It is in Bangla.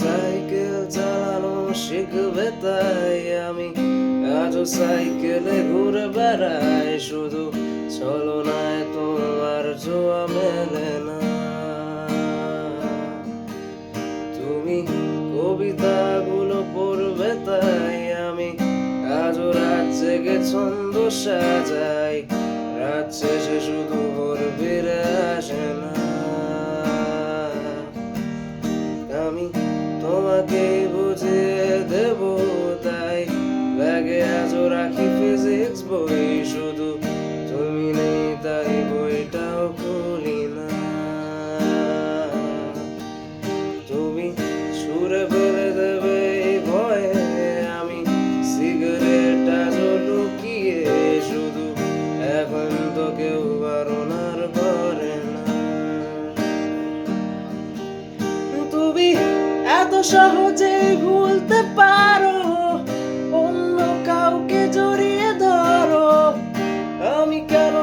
সাইকেল চালানো শিখবে তাই আমি আজও সাইকেলে ঘুরে বেড়াই, শুধু ছলনায় তোমার ছোঁয়া মেলে না। তুমি কবিতাগুলো পড়বে তাই আমি আজও রাত জেগে ছন্দ সাজাই, রাত শেষে শুধু ভোর ফিরে আসে না। আমি তোমাকে বুঝিয়ে দেব তাই ব্যাগে আজও রাখি ফিজিক্স বই, শুধু তুমি নেই তাই বইটাও খুলি না। তুমি ছুঁড়ে ফেলে দেবে এই ভয়ে আমি সিগারেট আজও লুকিয়ে, শুধু এখন তো কেউ বারণার করে না। তুমি এত সহজেই ভুলতে পারো, অন্য কাউকে জড়িয়ে ধরো, আমি কেন